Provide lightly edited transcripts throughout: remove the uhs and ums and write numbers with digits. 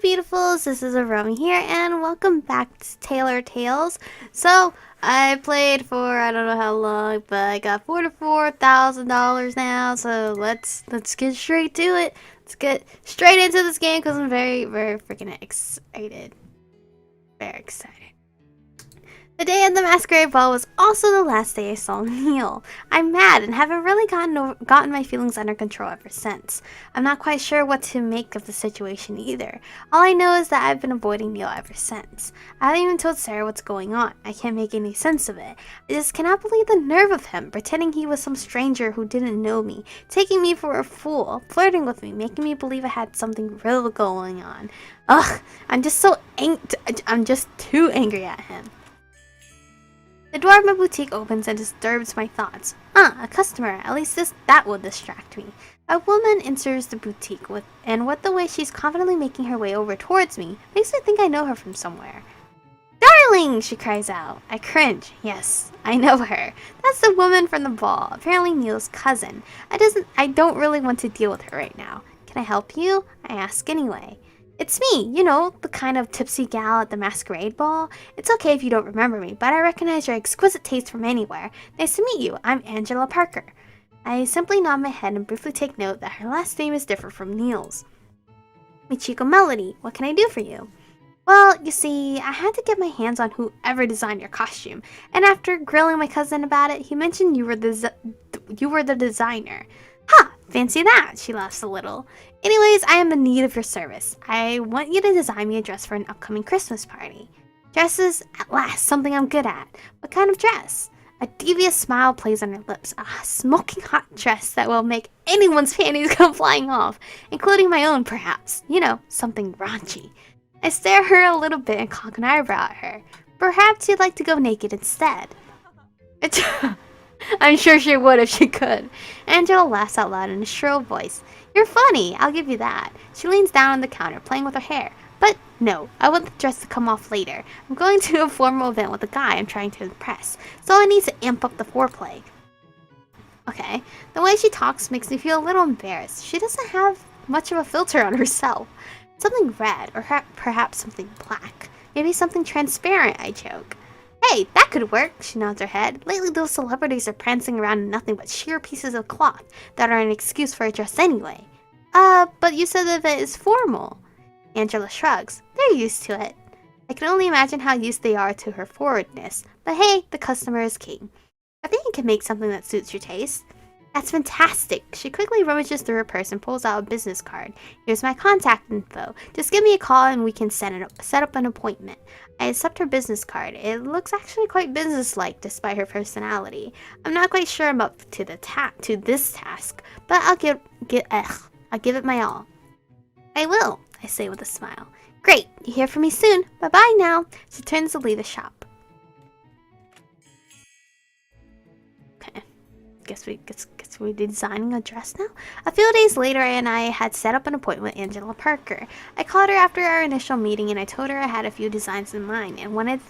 beautifuls, this is Aromie here, and welcome back to Tailor Tales. So, I played for I don't know how long, but I got $44,000 now, so let's get straight to it. Let's get straight into this game, because I'm very freaking excited. Very excited. The day of the masquerade ball was also the last day I saw Neil. I'm mad and haven't really gotten my feelings under control ever since. I'm not quite sure what to make of the situation either. All I know is that I've been avoiding Neil ever since. I haven't even told Sarah what's going on. I can't make any sense of it. I just cannot believe the nerve of him, pretending he was some stranger who didn't know me, taking me for a fool, flirting with me, making me believe I had something real going on. Ugh, I'm just too angry at him. The door of my boutique opens and disturbs my thoughts. A customer. At least that will distract me. A woman enters the boutique with the way she's confidently making her way over towards me makes me think I know her from somewhere. Darling! She cries out. I cringe. Yes, I know her. That's the woman from the ball. Apparently Neil's cousin. I don't really want to deal with her right now. Can I help you? I ask anyway. It's me, you know, the kind of tipsy gal at the masquerade ball. It's okay if you don't remember me, but I recognize your exquisite taste from anywhere. Nice to meet you. I'm Angela Parker. I simply nod my head and briefly take note that her last name is different from Neil's. Michiko Melody, what can I do for you? Well, you see, I had to get my hands on whoever designed your costume, and after grilling my cousin about it, he mentioned you were the designer. Ha! Fancy that, she laughs a little. Anyways, I am in need of your service. I want you to design me a dress for an upcoming Christmas party. Dresses, at last, something I'm good at. What kind of dress? A devious smile plays on her lips. A smoking hot dress that will make anyone's panties come flying off, including my own, perhaps. You know, something raunchy. I stare at her a little bit and cock an eyebrow at her. Perhaps you'd like to go naked instead. I'm sure she would if she could. Angela laughs out loud in a shrill voice. You're funny, I'll give you that. She leans down on the counter, playing with her hair. But no, I want the dress to come off later. I'm going to a formal event with a guy I'm trying to impress, so I need to amp up the foreplay. Okay, the way she talks makes me feel a little embarrassed. She doesn't have much of a filter on herself. Something red, or perhaps something black. Maybe something transparent, I joke. Hey, that could work, she nods her head. Lately those celebrities are prancing around in nothing but sheer pieces of cloth that are an excuse for a dress anyway. But you said the event is formal. Angela shrugs. They're used to it. I can only imagine how used they are to her forwardness. But hey, the customer is king. I think you can make something that suits your taste. That's fantastic. She quickly rummages through her purse and pulls out a business card. Here's my contact info. Just give me a call and we can set up an appointment. I accept her business card. It looks actually quite businesslike despite her personality. I'm not quite sure I'm up to this task, but I'll give it my all. I will, I say with a smile. Great, you hear from me soon. Bye-bye now. She turns to leave the shop. Okay. Guess we're designing a dress now? A few days later, and I had set up an appointment with Angela Parker. I called her after our initial meeting and I told her I had a few designs in mind and wanted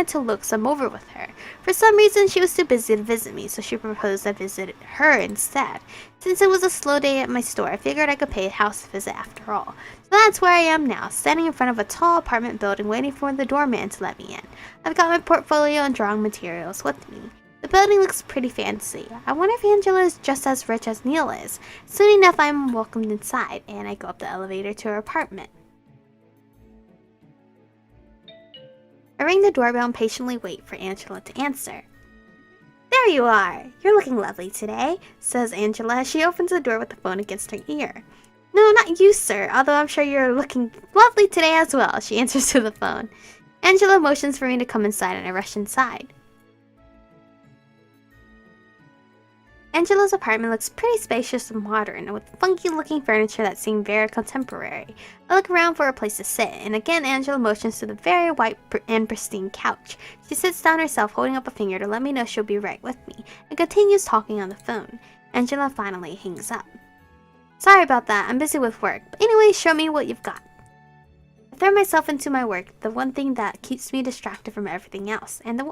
to look some over with her. For some reason, she was too busy to visit me, so she proposed I visit her instead. Since it was a slow day at my store, I figured I could pay a house visit after all. So that's where I am now, standing in front of a tall apartment building waiting for the doorman to let me in. I've got my portfolio and drawing materials with me. The building looks pretty fancy. I wonder if Angela is just as rich as Neil is. Soon enough, I'm welcomed inside, and I go up the elevator to her apartment. I ring the doorbell and patiently wait for Angela to answer. There you are! You're looking lovely today, says Angela as she opens the door with the phone against her ear. No, not you, sir, although I'm sure you're looking lovely today as well, she answers to the phone. Angela motions for me to come inside, and I rush inside. Angela's apartment looks pretty spacious and modern, with funky-looking furniture that seemed very contemporary. I look around for a place to sit, and again Angela motions to the very white and pristine couch. She sits down herself, holding up a finger to let me know she'll be right with me, and continues talking on the phone. Angela finally hangs up. Sorry about that, I'm busy with work, but anyway, show me what you've got. I throw myself into my work, the one thing that keeps me distracted from everything else, and the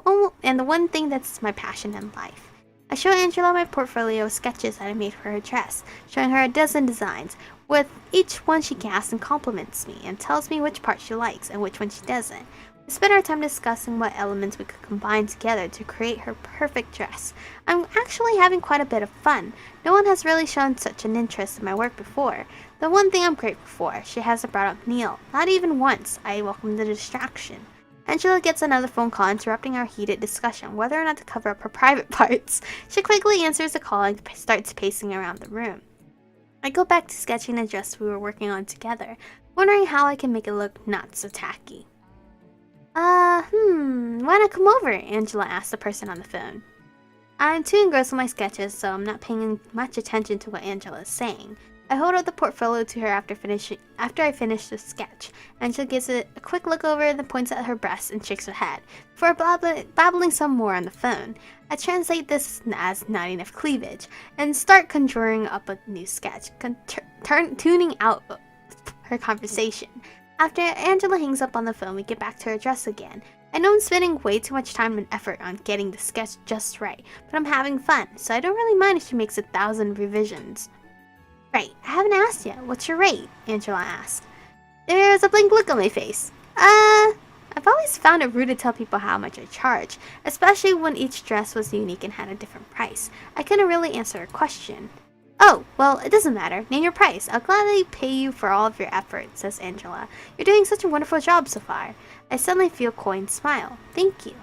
one thing that's my passion in life. I show Angela my portfolio of sketches that I made for her dress, showing her a dozen designs. With each one she gasps and compliments me and tells me which part she likes and which one she doesn't. We spend our time discussing what elements we could combine together to create her perfect dress. I'm actually having quite a bit of fun. No one has really shown such an interest in my work before. The one thing I'm grateful for, she hasn't brought up Neil. Not even once. I welcome the distraction. Angela gets another phone call interrupting our heated discussion whether or not to cover up her private parts. She quickly answers the call and starts pacing around the room. I go back to sketching the dress we were working on together, wondering how I can make it look not so tacky. Why not come over? Angela asked the person on the phone. I'm too engrossed with my sketches, so I'm not paying much attention to what Angela is saying. I hold out the portfolio to her after I finish the sketch. Angela gives it a quick look over and then points at her breasts and shakes her head, before babbling some more on the phone. I translate this as not enough cleavage, and start conjuring up a new sketch, tuning out her conversation. After Angela hangs up on the phone, we get back to her dress again. I know I'm spending way too much time and effort on getting the sketch just right, but I'm having fun, so I don't really mind if she makes 1,000 revisions. Right, I haven't asked yet. What's your rate? Angela asked. There's a blank look on my face. I've always found it rude to tell people how much I charge, especially when each dress was unique and had a different price. I couldn't really answer her question. Oh, well, it doesn't matter. Name your price. I'll gladly pay you for all of your effort, says Angela. You're doing such a wonderful job so far. I suddenly feel coy and smile. Thank you.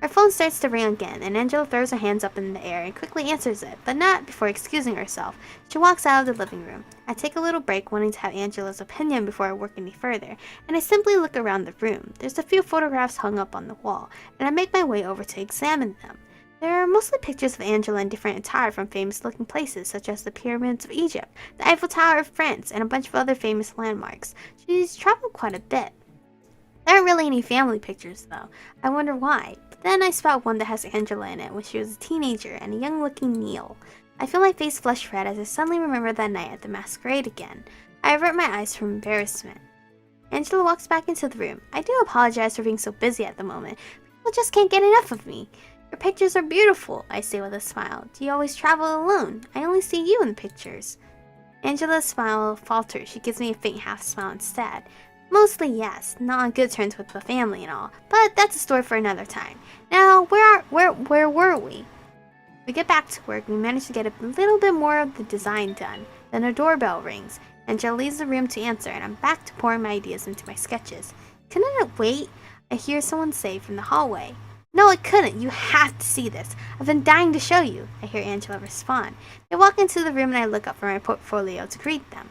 Her phone starts to ring again, and Angela throws her hands up in the air and quickly answers it, but not before excusing herself. She walks out of the living room. I take a little break, wanting to have Angela's opinion before I work any further, and I simply look around the room. There's a few photographs hung up on the wall, and I make my way over to examine them. There are mostly pictures of Angela in different attire from famous-looking places such as the Pyramids of Egypt, the Eiffel Tower of France, and a bunch of other famous landmarks. She's traveled quite a bit. There aren't really any family pictures, though. I wonder why. But then I spot one that has Angela in it when she was a teenager and a young-looking Neil. I feel my face flush red as I suddenly remember that night at the masquerade again. I avert my eyes from embarrassment. Angela walks back into the room. I do apologize for being so busy at the moment. People just can't get enough of me. Your pictures are beautiful, I say with a smile. Do you always travel alone? I only see you in the pictures. Angela's smile falters. She gives me a faint half smile instead. Mostly yes, not on good terms with the family and all, but that's a story for another time. Now, where were we? We get back to work. We manage to get a little bit more of the design done. Then a doorbell rings. Angela leaves the room to answer, and I'm back to pouring my ideas into my sketches. Couldn't it wait? I hear someone say from the hallway. No, it couldn't. You have to see this. I've been dying to show you, I hear Angela respond. They walk into the room and I look up from my portfolio to greet them.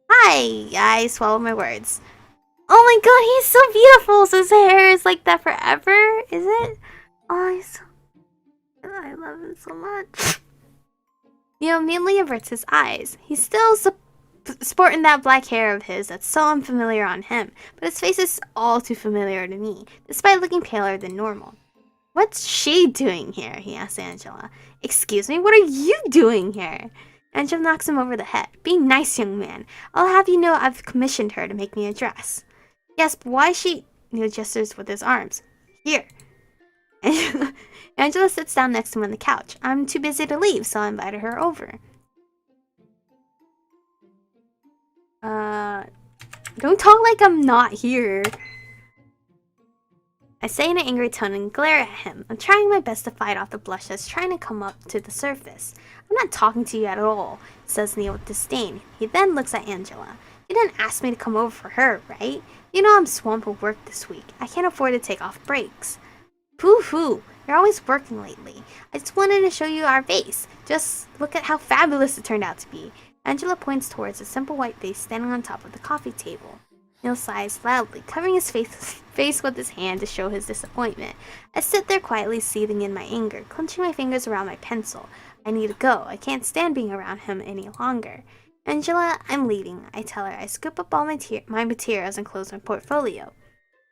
Hi! I swallow my words. Oh my god, he's so beautiful! So his hair is like that forever, is it? Oh, I love him so much. Neil immediately averts his eyes. He's still sporting that black hair of his that's so unfamiliar on him, but his face is all too familiar to me, despite looking paler than normal. What's she doing here? He asks Angela. Excuse me, what are you doing here? Angela knocks him over the head. Be nice, young man. I'll have you know I've commissioned her to make me a dress. Yes, but why is she... Neil gestures with his arms. Here. Angela sits down next to him on the couch. I'm too busy to leave, so I invited her over. Don't talk like I'm not here. I say in an angry tone and glare at him. I'm trying my best to fight off the blush that's trying to come up to the surface. I'm not talking to you at all, says Neil with disdain. He then looks at Angela. You didn't ask me to come over for her, right? You know I'm swamped with work this week. I can't afford to take off breaks. Pooh-hoo, you're always working lately. I just wanted to show you our vase. Just look at how fabulous it turned out to be. Angela points towards a simple white vase standing on top of the coffee table. Neil sighs loudly, covering his face with his hand to show his disappointment. I sit there quietly seething in my anger, clenching my fingers around my pencil. I need to go. I can't stand being around him any longer. Angela, I'm leaving, I tell her. I scoop up all my materials and close my portfolio.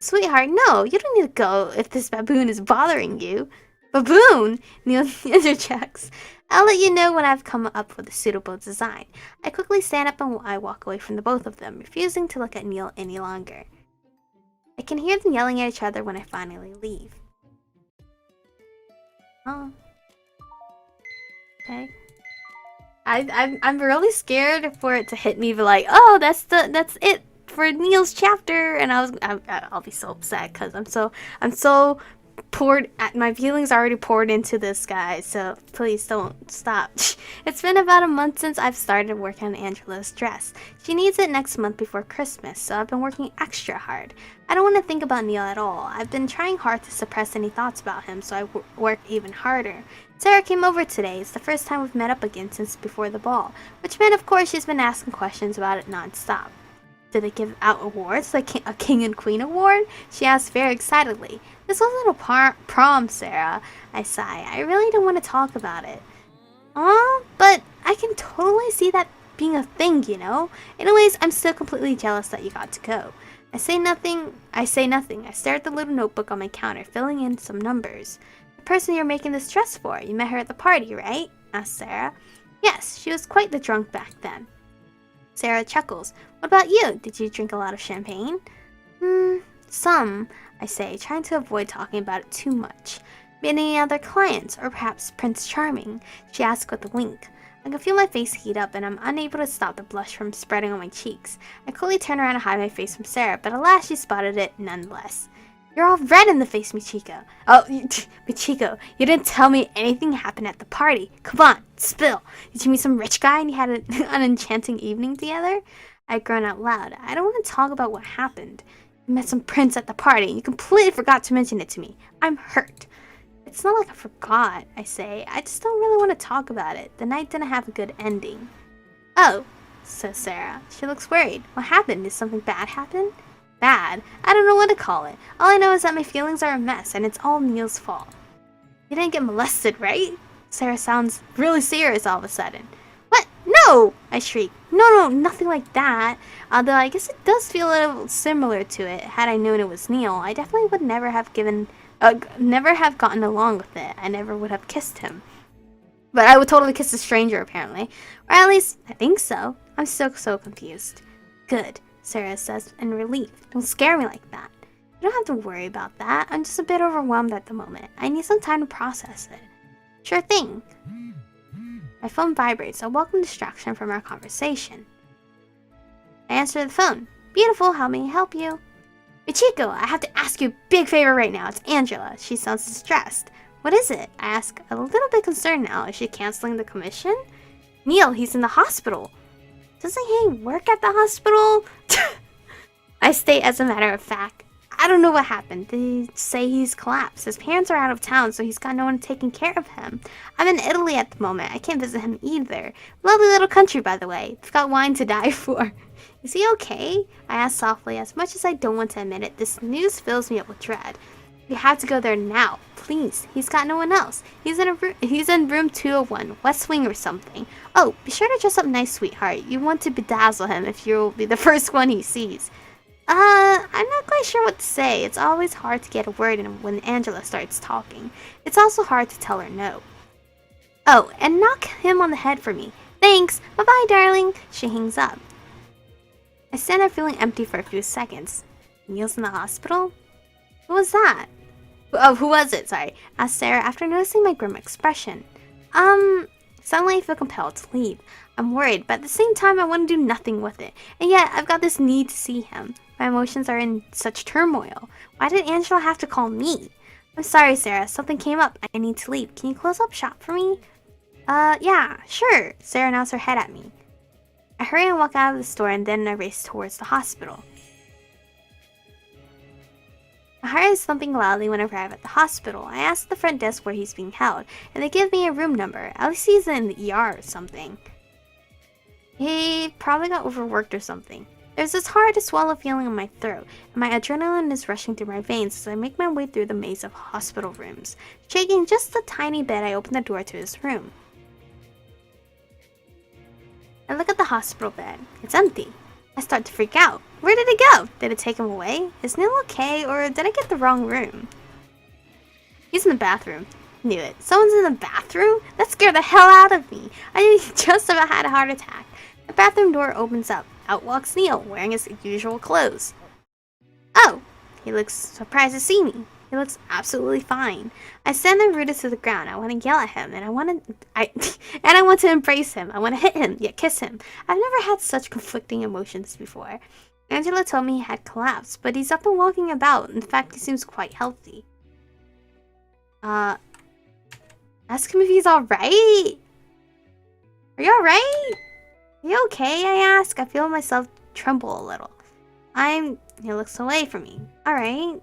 Sweetheart, no, you don't need to go if this baboon is bothering you. Baboon? Neil interjects. I'll let you know when I've come up with a suitable design. I quickly stand up and I walk away from the both of them, refusing to look at Neil any longer. I can hear them yelling at each other when I finally leave. Oh. Okay. I'm really scared for it to hit me, but like, oh, that's it for Neil's chapter, and I'll be so upset because I'm so poured. My feelings already poured into this guy, so please don't stop. It's been about a month since I've started working on Angela's dress. She needs it next month before Christmas, so I've been working extra hard. I don't want to think about Neil at all. I've been trying hard to suppress any thoughts about him, so I work even harder. Sarah came over today. It's the first time we've met up again since before the ball, which meant, of course, she's been asking questions about it non-stop. Did they give out awards, like a King and Queen award? She asked very excitedly. This wasn't a prom, Sarah. I sigh. I really don't want to talk about it. Aw, but I can totally see that being a thing, you know? Anyways, I'm still completely jealous that you got to go. I say nothing. I stare at the little notebook on my counter, filling in some numbers. The person you're making this dress for, you met her at the party, right? Asked Sarah. Yes, she was quite the drunk back then. Sarah chuckles. What about you? Did you drink a lot of champagne? Some, I say, trying to avoid talking about it too much. Any other clients, or perhaps Prince Charming? She asks with a wink. I can feel my face heat up, and I'm unable to stop the blush from spreading on my cheeks. I quickly turn around and hide my face from Sarah, but alas, she spotted it nonetheless. You're all red in the face, Michiko. Oh, Michiko, you didn't tell me anything happened at the party. Come on, spill. Did you meet some rich guy and you had an enchanting evening together? I groan out loud. I don't want to talk about what happened. You met some prince at the party and you completely forgot to mention it to me. I'm hurt. It's not like I forgot, I say. I just don't really want to talk about it. The night didn't have a good ending. Oh, says Sarah. She looks worried. What happened? Did something bad happen? Bad? I don't know what to call it. All I know is that my feelings are a mess and it's all Neil's fault. You didn't get molested, right? Sarah sounds really serious all of a sudden. What? No! I shriek. No, nothing like that. Although I guess it does feel a little similar to it. Had I known it was Neil, I definitely would never have gotten along with it. I never would have kissed him. But I would totally kiss a stranger, apparently. Or at least, I think so. I'm still so confused. Good, Sarah says in relief. Don't scare me like that. You don't have to worry about that. I'm just a bit overwhelmed at the moment. I need some time to process it. Sure thing. My phone vibrates, a welcome distraction from our conversation. I answer the phone. Beautiful, how may I help you? Michiko, I have to ask you a big favor right now. It's Angela. She sounds distressed. What is it? I ask, a little bit concerned now. Is she canceling the commission? Neil, he's in the hospital. Doesn't he work at the hospital? I state as a matter of fact. I don't know what happened. They say he's collapsed. His parents are out of town, so he's got no one taking care of him. I'm in Italy at the moment. I can't visit him either. Lovely little country, by the way. It's got wine to die for. Is he okay? I ask softly. As much as I don't want to admit it, this news fills me up with dread. We have to go there now. Please. He's got no one else. He's in room 201, West Wing or something. Oh, be sure to dress up nice, sweetheart. You want to bedazzle him if you'll be the first one he sees. I'm not quite sure what to say. It's always hard to get a word in when Angela starts talking. It's also hard to tell her no. Oh, and knock him on the head for me. Thanks. Bye-bye, darling. She hangs up. I stand there feeling empty for a few seconds. Neil's in the hospital? Who was that? Oh, who was it? Sorry. Asked Sarah after noticing my grim expression. Suddenly I feel compelled to leave. I'm worried, but at the same time I want to do nothing with it. And yet, I've got this need to see him. My emotions are in such turmoil. Why did Angela have to call me? I'm sorry, Sarah. Something came up. I need to leave. Can you close up shop for me? Yeah, sure. Sarah nods her head at me. I hurry and walk out of the store and then I race towards the hospital. My heart is thumping loudly when I arrive at the hospital. I ask the front desk where he's being held, and they give me a room number. At least he's in the ER or something. He probably got overworked or something. There's this hard-to-swallow feeling in my throat, and my adrenaline is rushing through my veins as I make my way through the maze of hospital rooms. Shaking just a tiny bit, I open the door to his room. I look at the hospital bed. It's empty. I start to freak out. Where did it go? Did it take him away? Is Neil okay, or did I get the wrong room? He's in the bathroom. Knew it. Someone's in the bathroom? That scared the hell out of me. I just about had a heart attack. The bathroom door opens up. Out walks Neil, wearing his usual clothes. Oh, he looks surprised to see me. He looks absolutely fine. I stand there rooted to the ground. I want to yell at him, and I want to embrace him. I want to hit him, yet kiss him. I've never had such conflicting emotions before. Angela told me he had collapsed, but he's up and walking about. In fact, he seems quite healthy. Ask him if he's alright. Are you alright? Are you okay? I ask. I feel myself tremble a little. He looks away from me. Alright.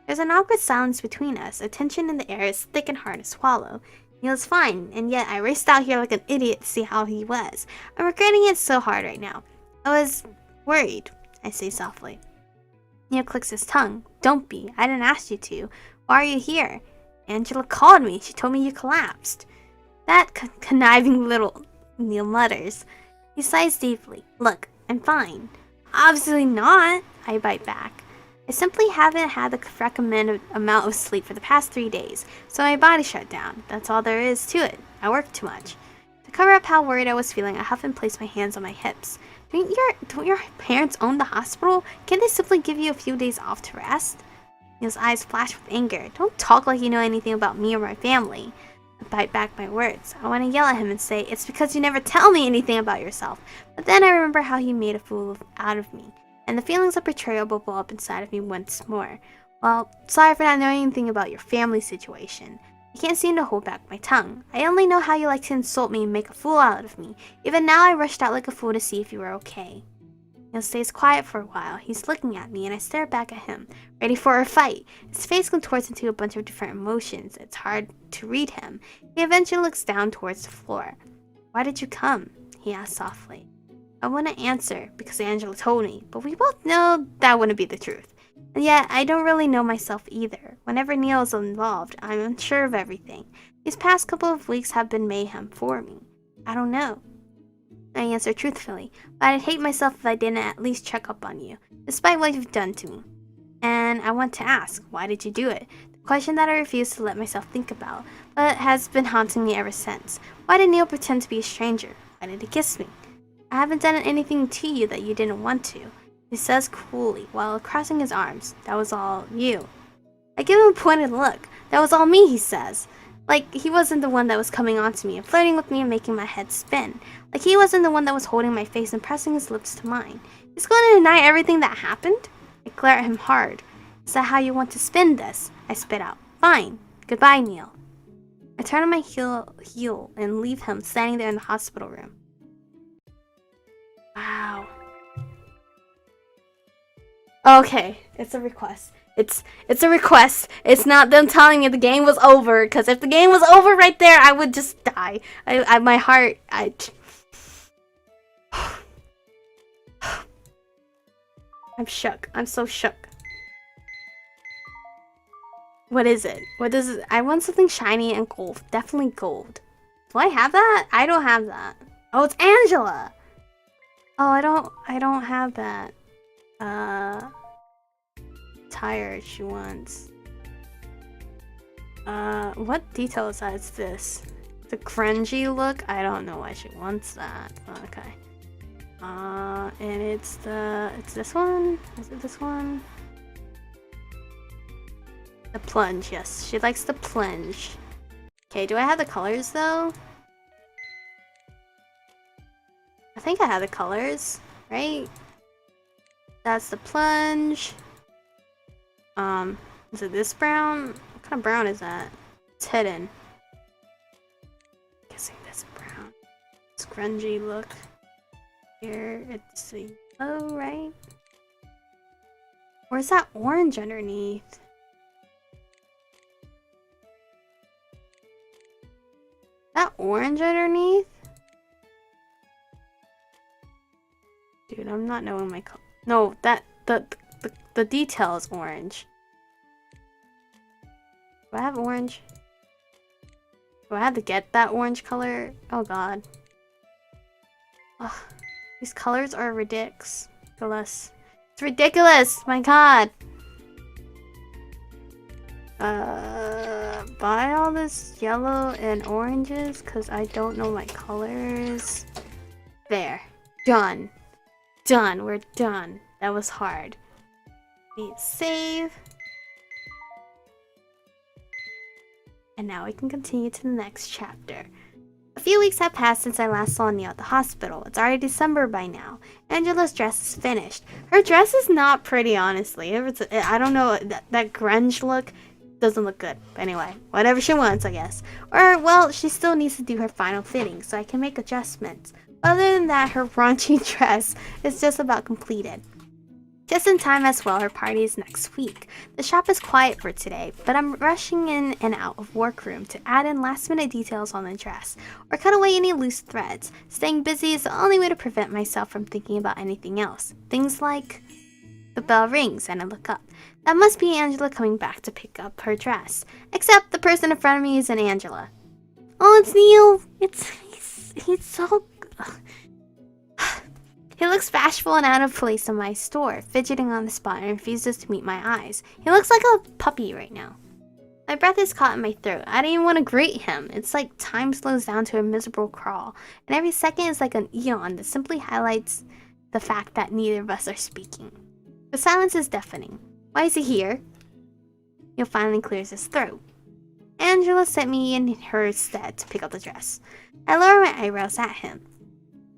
There's an awkward silence between us. A tension in the air is thick and hard to swallow. Neil's fine, and yet I raced out here like an idiot to see how he was. I'm regretting it so hard right now. I was worried, I say softly. Neil clicks his tongue. Don't be. I didn't ask you to. Why are you here? Angela called me. She told me you collapsed. That conniving little... Neil mutters. He sighs deeply. Look, I'm fine. Obviously not, I bite back. I simply haven't had the recommended amount of sleep for the past 3 days, so my body shut down. That's all there is to it. I work too much. To cover up how worried I was feeling, I huff and place my hands on my hips. Don't your parents own the hospital? Can't they simply give you a few days off to rest? Neil's eyes flash with anger. Don't talk like you know anything about me or my family. I bite back my words. I want to yell at him and say, it's because you never tell me anything about yourself. But then I remember how he made a fool out of me, and the feelings of betrayal bubble up inside of me once more. Well, sorry for not knowing anything about your family situation. I can't seem to hold back my tongue. I only know how you like to insult me and make a fool out of me. Even now I rushed out like a fool to see if you were okay. Neil stays quiet for a while. He's looking at me and I stare back at him, ready for a fight. His face contorts into a bunch of different emotions. It's hard to read him. He eventually looks down towards the floor. Why did you come? He asks softly. I wouldn't answer because Angela told me, but we both know that wouldn't be the truth. And yet, I don't really know myself either. Whenever Neil is involved, I'm unsure of everything. These past couple of weeks have been mayhem for me. I don't know. I answer truthfully, but I'd hate myself if I didn't at least check up on you, despite what you've done to me. And I want to ask, why did you do it? The question that I refuse to let myself think about, but has been haunting me ever since. Why did Neil pretend to be a stranger? Why did he kiss me? I haven't done anything to you that you didn't want to, he says coolly, while crossing his arms. That was all you. I give him a pointed look. That was all me, he says. Like he wasn't the one that was coming on to me and flirting with me and making my head spin. Like he wasn't the one that was holding my face and pressing his lips to mine. He's going to deny everything that happened? I glare at him hard. Is that how you want to spin this? I spit out. Fine. Goodbye, Neil. I turn on my heel and leave him standing there in the hospital room. Wow. Okay, it's a request. It's a request. It's not them telling me the game was over. Because if the game was over right there, I would just die. My heart. I'm shook. I'm so shook. What is it? What is it? I want something shiny and gold. Definitely gold. Do I have that? I don't have that. Oh, it's Angela. Oh, I don't have that. Tired, she wants. What detail is that? It's this. The grungy look? I don't know why she wants that. Okay. And it's this one? Is it this one? The plunge, yes. She likes the plunge. Okay, do I have the colors though? I think I have the colors, right? That's the plunge. Is it this brown? What kind of brown is that? It's hidden. Guessing that's brown. It's grungy look. Here, it's a yellow, right? Where's that orange underneath? That orange underneath? Dude, I'm not knowing my color. No, that the detail is orange. Do I have orange? Do I have to get that orange color? Oh god. Ugh, these colors are ridiculous. It's ridiculous! My god! Buy all this yellow and oranges because I don't know my colors. There. Done. Done. We're done. That was hard. Save. And now we can continue to the next chapter. A few weeks have passed since I last saw Neil at the hospital. It's already December by now. Angela's dress is finished. Her dress is not pretty, honestly. I don't know, that grunge look doesn't look good. But anyway, whatever she wants, I guess. Or, well, she still needs to do her final fitting, so I can make adjustments. Other than that, her raunchy dress is just about completed. Just in time as well, her party is next week. The shop is quiet for today, but I'm rushing in and out of workroom to add in last minute details on the dress, or cut away any loose threads. Staying busy is the only way to prevent myself from thinking about anything else. Things like... The bell rings and I look up. That must be Angela coming back to pick up her dress. Except the person in front of me isn't Angela. Oh, it's Neil! He's so... He looks bashful and out of place in my store, fidgeting on the spot and refuses to meet my eyes. He looks like a puppy right now. My breath is caught in my throat. I don't even want to greet him. It's like time slows down to a miserable crawl, and every second is like an eon that simply highlights the fact that neither of us are speaking. The silence is deafening. Why is he here? Neil finally clears his throat. Angela sent me in her stead to pick up the dress. I lower my eyebrows at him.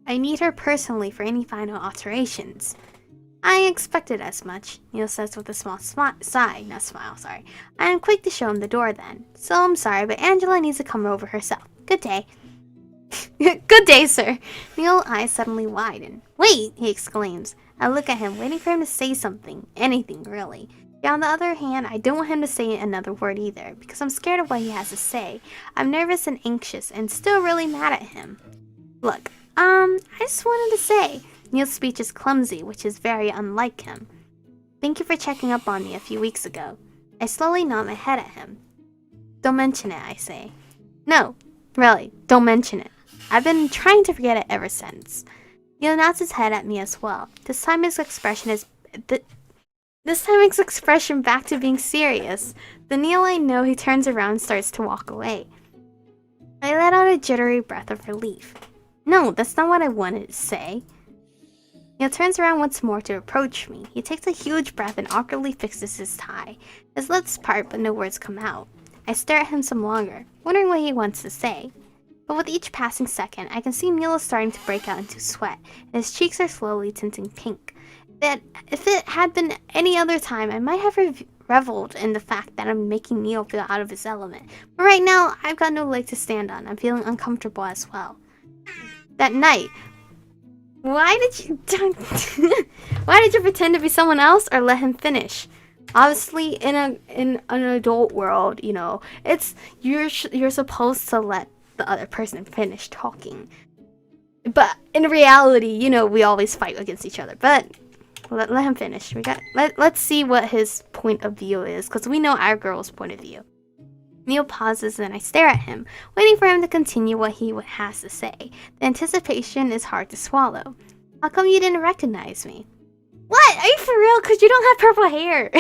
I need her personally for any final alterations. I expected as much, Neil says with a small sigh. Not smile, sorry. I am quick to show him the door then. So I'm sorry, but Angela needs to come over herself. Good day. Good day, sir. Neil's eyes suddenly widen. Wait, he exclaims. I look at him, waiting for him to say something. Anything, really. Yet on the other hand, I don't want him to say another word either, because I'm scared of what he has to say. I'm nervous and anxious, and still really mad at him. Look, I just wanted to say, Neil's speech is clumsy, which is very unlike him. Thank you for checking up on me a few weeks ago. I slowly nod my head at him. Don't mention it, I say. No, really, don't mention it. I've been trying to forget it ever since. Neil nods his head at me as well. This time his expression back to being serious. The Neil I know, he turns around and starts to walk away. I let out a jittery breath of relief. No, that's not what I wanted to say. Neil turns around once more to approach me. He takes a huge breath and awkwardly fixes his tie. His lips part, but no words come out. I stare at him some longer, wondering what he wants to say. But with each passing second, I can see Neil is starting to break out into sweat, and his cheeks are slowly tinting pink. That if it had been any other time, I might have reveled in the fact that I'm making Neil feel out of his element. But right now, I've got no leg to stand on. I'm feeling uncomfortable as well. That night, why did you pretend to be someone else or let him finish? Obviously, in an adult world, you know, it's you're supposed to let the other person finish talking. But in reality, you know, we always fight against each other. But let him finish. Let's see what his point of view is, because we know our girl's point of view. Neil pauses and I stare at him, waiting for him to continue what he has to say. The anticipation is hard to swallow. How come you didn't recognize me? What? Are you for real? Because you don't have purple hair.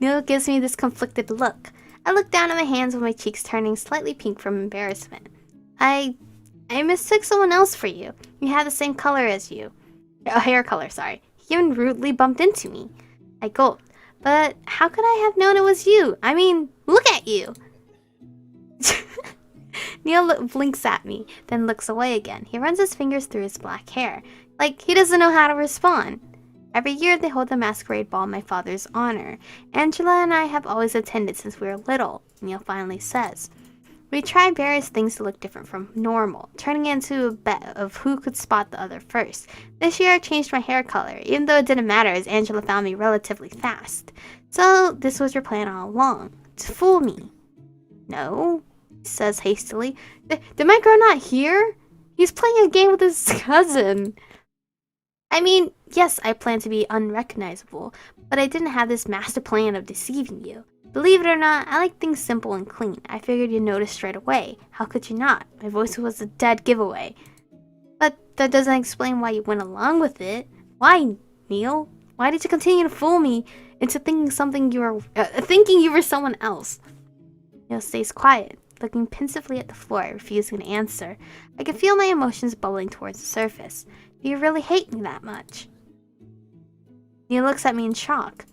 Neil gives me this conflicted look. I look down at my hands with my cheeks turning slightly pink from embarrassment. I mistook someone else for you. You have the same color as you. Hair color, sorry. He even rudely bumped into me. I gulped. But how could I have known it was you? I mean, look at you. Neil blinks at me, then looks away again. He runs his fingers through his black hair, like he doesn't know how to respond. Every year they hold the masquerade ball in my father's honor. Angela and I have always attended since we were little, Neil finally says. We tried various things to look different from normal, turning it into a bet of who could spot the other first. This year I changed my hair color, even though it didn't matter as Angela found me relatively fast. So this was your plan all along, to fool me. No, he says hastily. Did my girl not hear? He's playing a game with his cousin. I mean, yes, I plan to be unrecognizable, but I didn't have this master plan of deceiving you. Believe it or not, I like things simple and clean. I figured you'd notice straight away. How could you not? My voice was a dead giveaway. But that doesn't explain why you went along with it. Why, Neil? Why did you continue to fool me into thinking you were someone else? Neil stays quiet, looking pensively at the floor, refusing to answer. I can feel my emotions bubbling towards the surface. Do you really hate me that much? Neil looks at me in shock.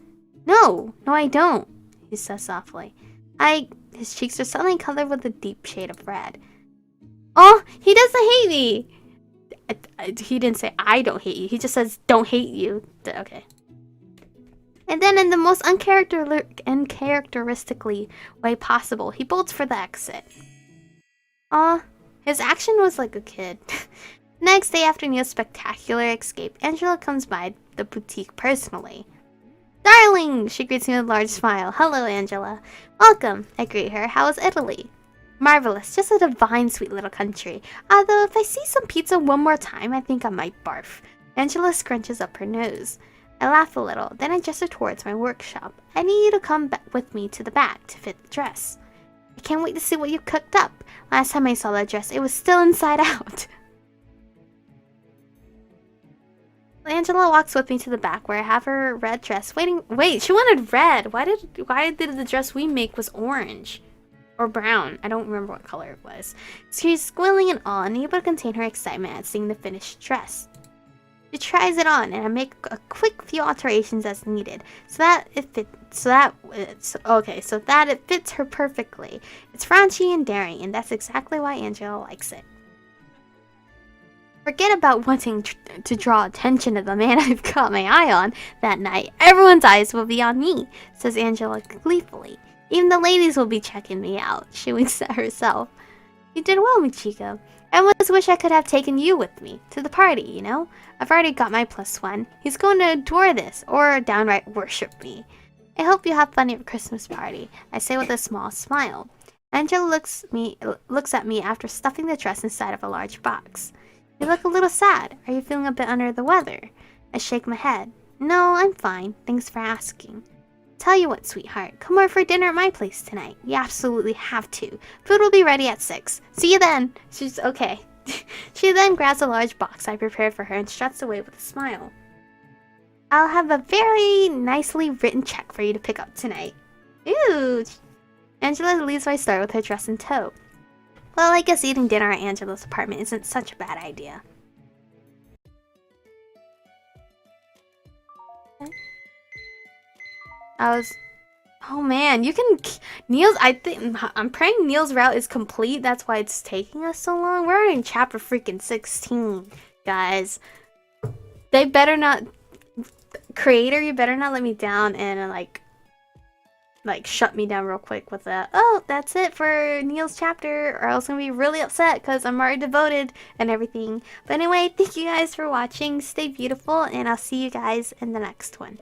No, I don't, he says softly. I His cheeks are suddenly colored with a deep shade of red. Oh, he doesn't hate me! He didn't say I don't hate you. He just says don't hate you. Okay. And then in the most uncharacteristically way possible, he bolts for the exit. Aw, his action was like a kid. Next day after Neil's spectacular escape, Angela comes by the boutique personally. Darling! She greets me with a large smile. Hello, Angela. Welcome, I greet her. How is Italy? Marvelous, just a divine sweet little country. Although if I see some pizza one more time, I think I might barf. Angela scrunches up her nose. I laugh a little, then I gesture towards my workshop. I need you to come with me to the back to fit the dress. I can't wait to see what you cooked up. Last time I saw that dress, it was still inside out. Angela walks with me to the back where I have her red dress waiting. Wait, she wanted red. Why did the dress we make was orange? Or brown. I don't remember what color it was. She's squealing in awe, unable to contain her excitement at seeing the finished dress. She tries it on, and I make a quick few alterations as needed, so that it fits her perfectly. It's raunchy and daring, and that's exactly why Angela likes it. Forget about wanting to draw attention to the man I've got my eye on that night. Everyone's eyes will be on me, says Angela gleefully. Even the ladies will be checking me out. She winks at herself. You did well, Michiko. I almost wish I could have taken you with me to the party, you know? I've already got my +1. He's going to adore this, or downright worship me. I hope you have fun at your Christmas party, I say with a small smile. Angela looks at me after stuffing the dress inside of a large box. You look a little sad. Are you feeling a bit under the weather? I shake my head. No, I'm fine. Thanks for asking. Tell you what, sweetheart. Come over for dinner at my place tonight. You absolutely have to. Food will be ready at 6. See you then. She's okay. She then grabs a large box I prepared for her and struts away with a smile. I'll have a very nicely written check for you to pick up tonight. Ooh. Angela leaves my store with her dress in tow. Well, I guess eating dinner at Angela's apartment isn't such a bad idea. Oh man, you can... I'm praying Neil's route is complete. That's why it's taking us so long. We're already in chapter freaking 16, guys. They better not... Creator, you better not let me down and like shut me down real quick with a, oh, that's it for Neil's chapter, or else I'm gonna be really upset because I'm already devoted and everything. But anyway, thank you guys for watching. Stay beautiful, and I'll see you guys in the next one.